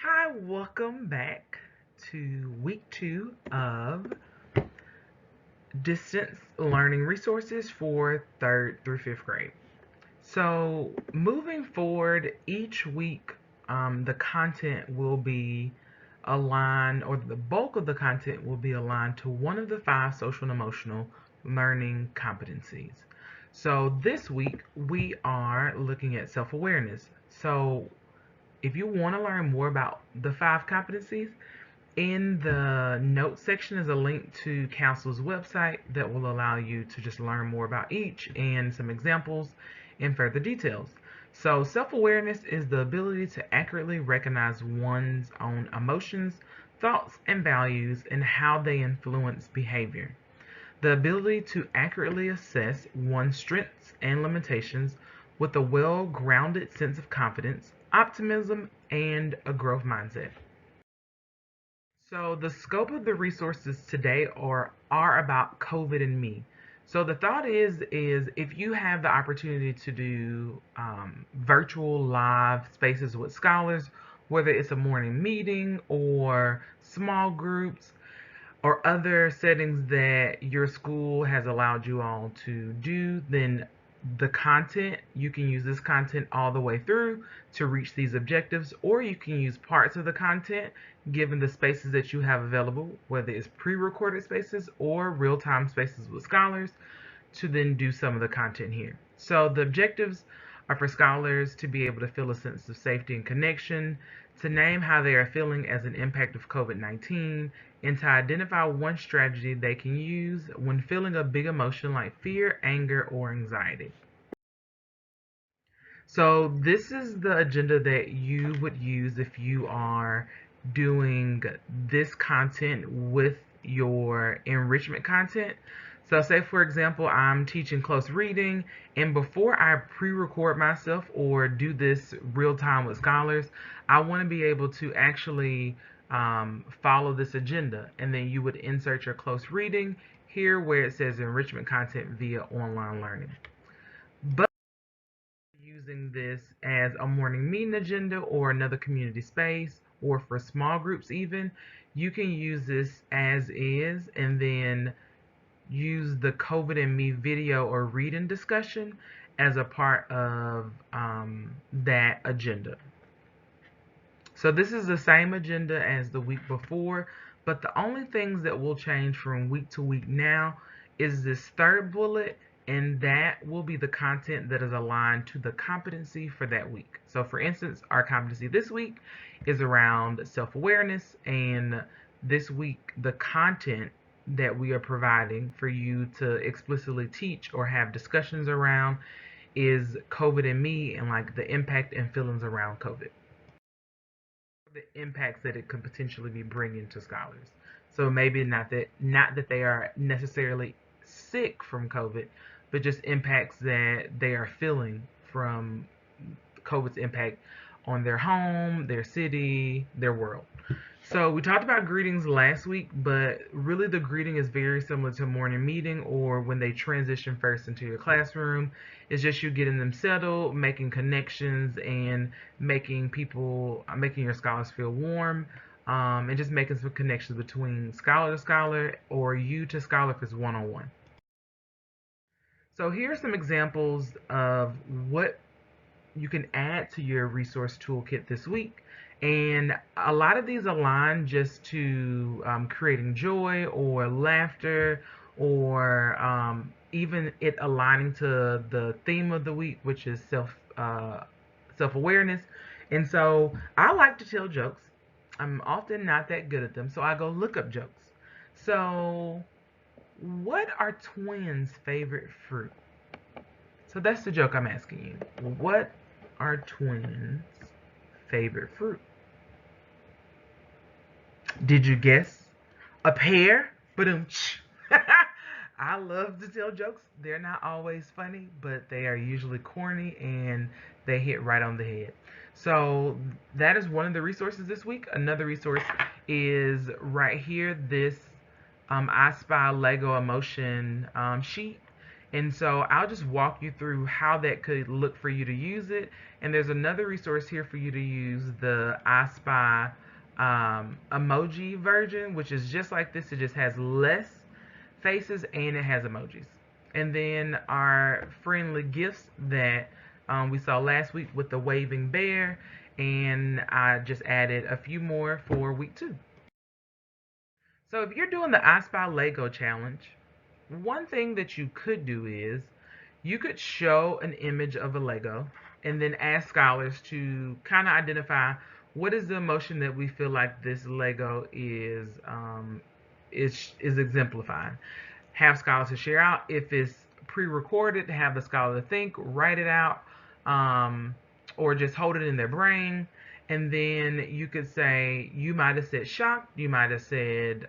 Hi, welcome back to week 2 of distance learning resources for 3rd through 5th grade. So, moving forward, each week the content will be aligned, or the bulk of the content will be aligned to one of the 5 social and emotional learning competencies. So, this week we are looking at self awareness. So, if you want to learn more about the 5 competencies, in the notes section is a link to Council's website that will allow you to just learn more about each and some examples and further details. So, self awareness is the ability to accurately recognize one's own emotions, thoughts, and values and how they influence behavior. The ability to accurately assess one's strengths and limitations with a well grounded sense of confidence, optimism, and a growth mindset. So the scope of the resources today are about COVID and me. So the thought is if you have the opportunity to do virtual live spaces with scholars, whether it's a morning meeting or small groups, or other settings that your school has allowed you all to do, then the content, you can use this content all the way through to reach these objectives, or you can use parts of the content given the spaces that you have available, whether it's pre-recorded spaces or real-time spaces with scholars, to then do some of the content here. So the objectives are for scholars to be able to feel a sense of safety and connection, to name how they are feeling as an impact of COVID-19, and to identify one strategy they can use when feeling a big emotion like fear, anger, or anxiety. So this is the agenda that you would use if you are doing this content with your enrichment content. So say for example, I'm teaching close reading, and before I pre-record myself or do this real time with scholars, I want to be able to actually follow this agenda. And then you would insert your close reading here where it says enrichment content via online learning. But using this as a morning meeting agenda or another community space or for small groups even, you can use this as is and then use the COVID and me video or reading discussion as a part of that agenda. So this is the same agenda as the week before, but the only things that will change from week to week now is this third bullet, and that will be the content that is aligned to the competency for that week. So for instance, our competency this week is around self-awareness, and this week the content that we are providing for you to explicitly teach or have discussions around is COVID and me and like the impact and feelings around COVID, the impacts that it could potentially be bringing to scholars. So maybe not that they are necessarily sick from COVID, but just impacts that they are feeling from COVID's impact on their home, their city, their world. So we talked about greetings last week, but really the greeting is very similar to a morning meeting or when they transition first into your classroom. It's just you getting them settled, making connections, and making your scholars feel warm, and just making some connections between scholar to scholar or you to scholar if it's one-on-one. So here are some examples of what you can add to your resource toolkit this week. And a lot of these align just to creating joy or laughter or even it aligning to the theme of the week, which is self awareness. And so I like to tell jokes. I'm often not that good at them, so I go look up jokes. So, what are twins' favorite fruit? So that's the joke I'm asking you. What are twins' favorite fruit? Did you guess? A pear? But I love to tell jokes. They're not always funny, but they are usually corny and they hit right on the head. So that is one of the resources this week. Another resource is right here. This I Spy Lego Emotion sheet. And so I'll just walk you through how that could look for you to use it. And there's another resource here for you to use, the I Spy emoji version, which is just like this. It just has less faces and it has emojis. And then our friendly gifts that we saw last week with the waving bear, and I just added a few more for week 2. So if you're doing the I Spy Lego challenge, one thing that you could do is you could show an image of a Lego and then ask scholars to kind of identify what is the emotion that we feel like this Lego is exemplifying. Have scholars to share out. If it's pre-recorded, have the scholar think, write it out, or just hold it in their brain. And then you could say, you might have said shocked, you might have said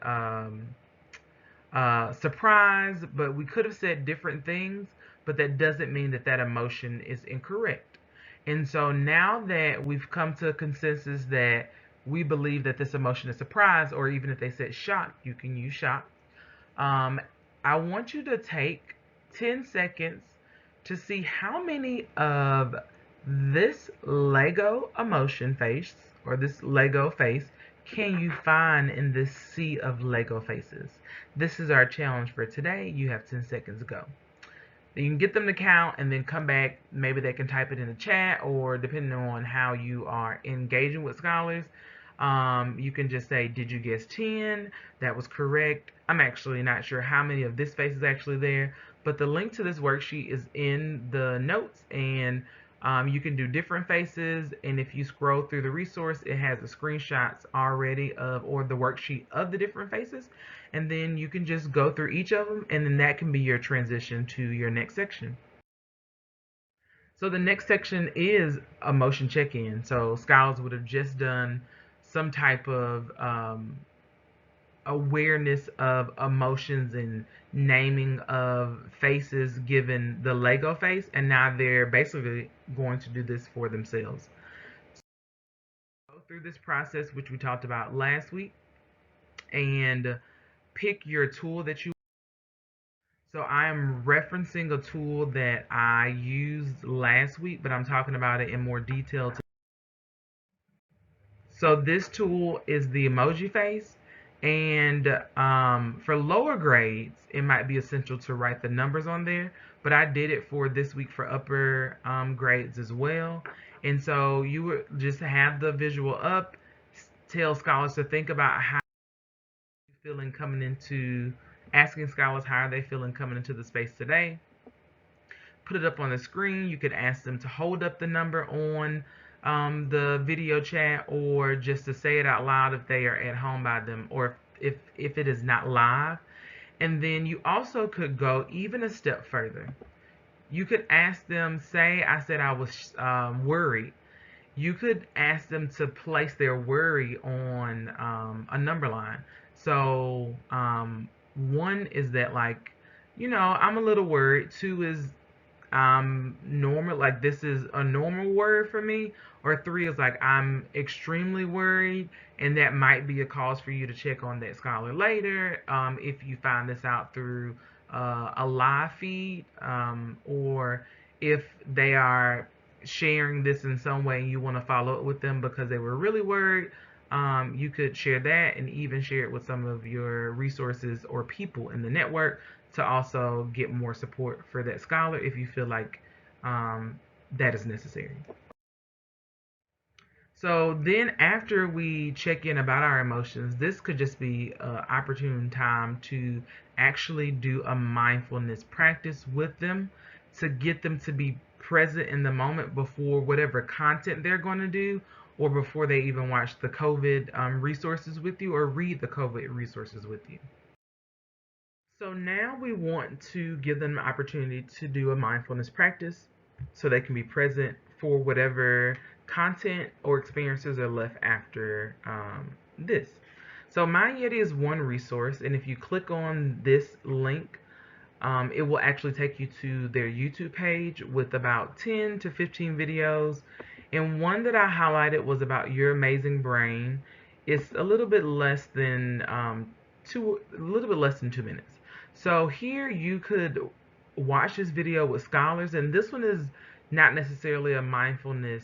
surprise, but we could have said different things, but that doesn't mean that that emotion is incorrect. And so now that we've come to a consensus that we believe that this emotion is surprise, or even if they said shock, you can use shock. Um, I want you to take 10 seconds to see how many of this Lego emotion face or this Lego face can you find in this sea of Lego faces. This is our challenge for today. You have 10 seconds to go. You can get them to count and then come back. Maybe they can type it in the chat, or depending on how you are engaging with scholars, you can just say, did you guess 10? That was correct. I'm actually not sure how many of this face is actually there, but the link to this worksheet is in the notes, and you can do different faces. And if you scroll through the resource, it has the screenshots already of, or the worksheet of the different faces. And then you can just go through each of them, and then that can be your transition to your next section. So the next section is emotion check-in. So scholars would have just done some type of awareness of emotions and naming of faces given the Lego face, and now they're basically going to do this for themselves. So go through this process, which we talked about last week, and pick your tool that you. So I am referencing a tool that I used last week, but I'm talking about it in more detail. So this tool is the emoji face, and for lower grades, it might be essential to write the numbers on there, but I did it for this week for upper grades as well. And so you would just have the visual up, tell scholars to think about how you're feeling coming into, asking scholars how are they feeling coming into the space today. Put it up on the screen. You could ask them to hold up the number on the video chat, or just to say it out loud if they are at home by them, or if it is not live. And then you also could go even a step further. You could ask them, say I said I was worried. You could ask them to place their worry on a number line. So one is that, like, I'm a little worried. Two is normal, like this is a normal word for me. Or three is like I'm extremely worried, and that might be a cause for you to check on that scholar later, if you find this out through a live feed, or if they are sharing this in some way and you want to follow up with them because they were really worried. You could share that and even share it with some of your resources or people in the network to also get more support for that scholar if you feel like that is necessary. So then after we check in about our emotions, this could just be an opportune time to actually do a mindfulness practice with them to get them to be present in the moment before whatever content they're going to do, or before they even watch the COVID resources with you or read the COVID resources with you. So now we want to give them an opportunity to do a mindfulness practice so they can be present for whatever content or experiences are left after this. So My Yeti is one resource, and if you click on this link, it will actually take you to their YouTube page with about 10 to 15 videos. And one that I highlighted was about your amazing brain. It's a little bit less than 2 minutes. So here you could watch this video with scholars, and this one is not necessarily a mindfulness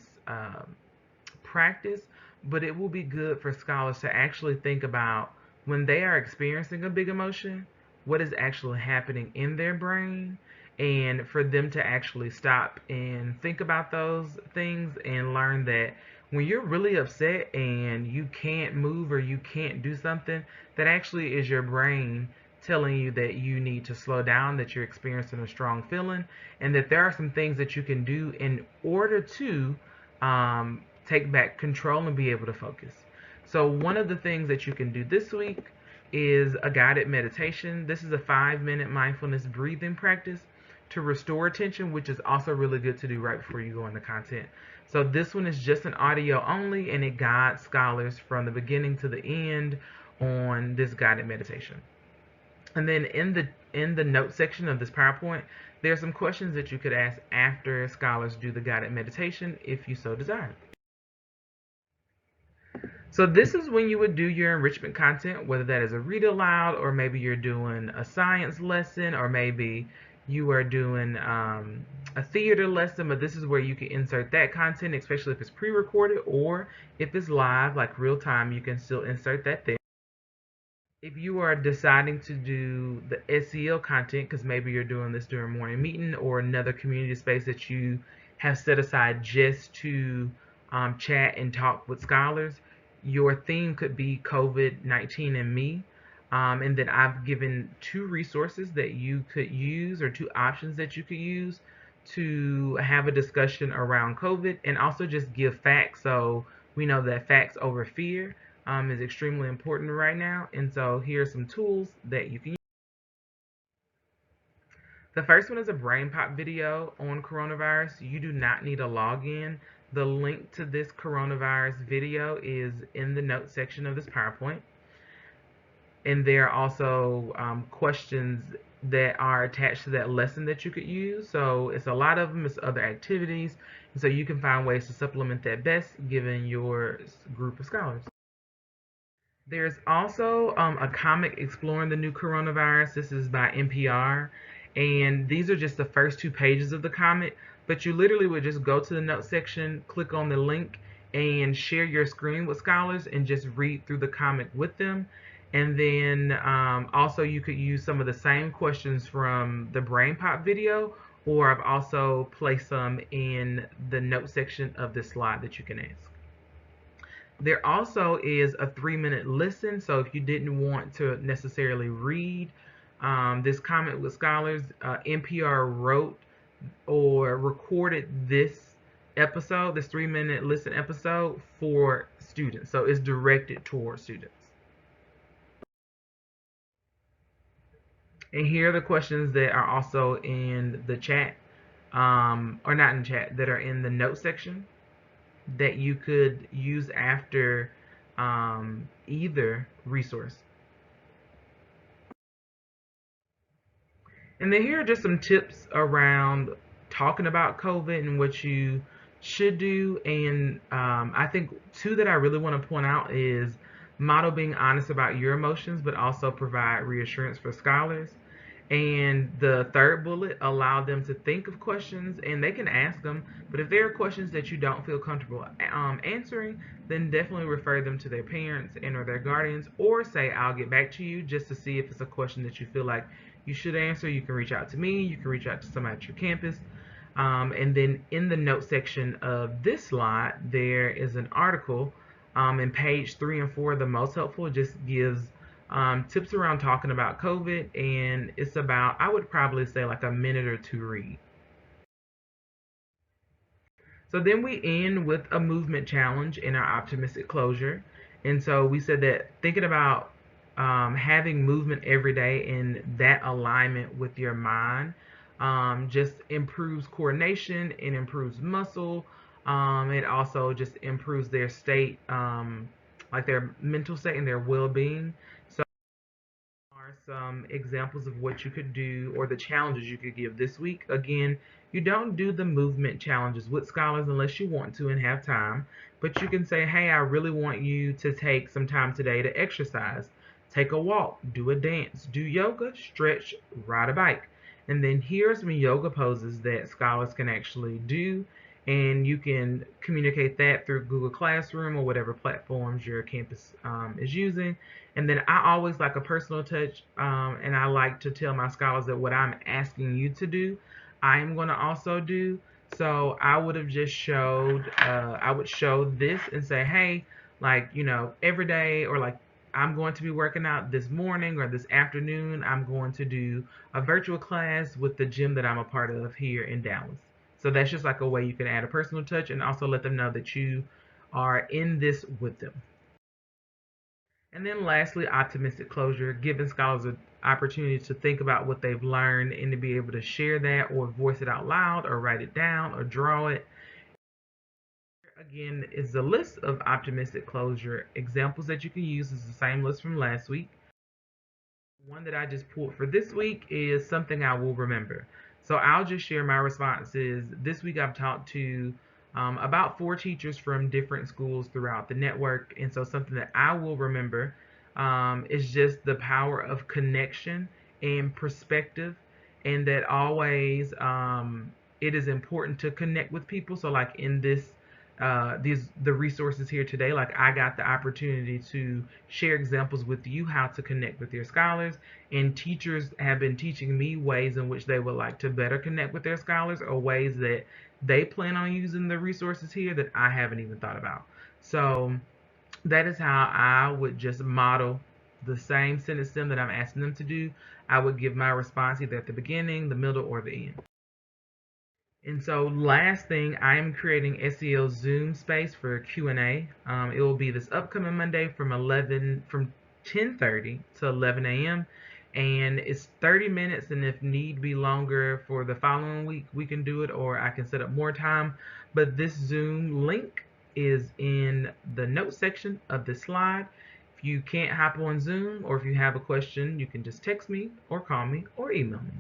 practice, but it will be good for scholars to actually think about when they are experiencing a big emotion, what is actually happening in their brain, and for them to actually stop and think about those things and learn that when you're really upset and you can't move or you can't do something, that actually is your brain telling you that you need to slow down, that you're experiencing a strong feeling, and that there are some things that you can do in order to take back control and be able to focus. So one of the things that you can do this week is a guided meditation. This is a 5-minute mindfulness breathing practice to restore attention, which is also really good to do right before you go into content. So this one is just an audio only, and it guides scholars from the beginning to the end on this guided meditation. And then in the note section of this PowerPoint, there are some questions that you could ask after scholars do the guided meditation if you so desire. So this is when you would do your enrichment content, whether that is a read aloud, or maybe you're doing a science lesson, or maybe you are doing a theater lesson, but this is where you can insert that content, especially if it's pre-recorded, or if it's live, like real time, you can still insert that there. If you are deciding to do the SEL content, because maybe you're doing this during morning meeting or another community space that you have set aside just to chat and talk with scholars, your theme could be COVID-19 and me. And then I've given 2 resources that you could use, or 2 options that you could use to have a discussion around COVID, and also just give facts. So we know that facts over fear is extremely important right now. And so here are some tools that you can use. The first one is a brain pop video on coronavirus. You do not need a login. The link to this coronavirus video is in the notes section of this PowerPoint. And there are also questions that are attached to that lesson that you could use. So it's a lot of them, it's other activities. And so you can find ways to supplement that best given your group of scholars. There's also a comic exploring the new coronavirus. This is by NPR. And these are just the first 2 pages of the comic. But you literally would just go to the notes section, click on the link, and share your screen with scholars and just read through the comic with them. And then also you could use some of the same questions from the Brain Pop video, or I've also placed some in the note section of this slide that you can ask. There also is a 3-minute listen, so if you didn't want to necessarily read this comment with scholars, NPR wrote or recorded this episode, this 3-minute listen episode for students. So it's directed towards students. And here are the questions that are also in the chat, or not in the chat, that are in the note section that you could use after either resource. And then here are just some tips around talking about COVID and what you should do. And I think 2 that I really want to point out is model being honest about your emotions, but also provide reassurance for scholars. And the 3rd bullet, allow them to think of questions, and they can ask them. But if there are questions that you don't feel comfortable answering, then definitely refer them to their parents and or their guardians, or say, I'll get back to you, just to see if it's a question that you feel like you should answer. You can reach out to me. You can reach out to somebody at your campus. And then in the note section of this slide, there is an article, and page 3 and 4, the most helpful, just gives tips around talking about COVID, and it's about, I would probably say, like a minute or 2 read. So then we end with a movement challenge in our optimistic closure. And so we said that thinking about having movement every day and that alignment with your mind just improves coordination, it improves muscle, it also just improves their state, like their mental state and their well-being. So are some examples of what you could do, or the challenges you could give this week. Again, you don't do the movement challenges with scholars unless you want to and have time, but you can say, hey, I really want you to take some time today to exercise. Take a walk, do a dance, do yoga, stretch, ride a bike. And then here are some yoga poses that scholars can actually do. And you can communicate that through Google Classroom or whatever platforms your campus is using. And then I always like a personal touch, and I like to tell my scholars that what I'm asking you to do, I am going to also do. So I would have just showed, I would show this and say, hey, like, every day, or like, I'm going to be working out this morning or this afternoon. I'm going to do a virtual class with the gym that I'm a part of here in Dallas. So that's just like a way you can add a personal touch and also let them know that you are in this with them. And then lastly, optimistic closure, giving scholars an opportunity to think about what they've learned and to be able to share that or voice it out loud or write it down or draw it. Again, is the list of optimistic closure examples that you can use is the same list from last week. One that I just pulled for this week is something I will remember. So I'll just share my responses. This week I've talked to about 4 teachers from different schools throughout the network. And so something that I will remember is just the power of connection and perspective, and that always it is important to connect with people. So like in this the resources here today, like I got the opportunity to share examples with you how to connect with your scholars, and teachers have been teaching me ways in which they would like to better connect with their scholars, or ways that they plan on using the resources here that I haven't even thought about. So that is how I would just model the same sentence stem that I'm asking them to do. I would give my response either at the beginning, the middle, or the end. And so last thing, I am creating SEL Zoom space for Q&A. It will be this upcoming Monday from 10:30 to 11 a.m. And it's 30 minutes, and if need be longer for the following week, we can do it, or I can set up more time. But this Zoom link is in the notes section of this slide. If you can't hop on Zoom, or if you have a question, you can just text me or call me or email me.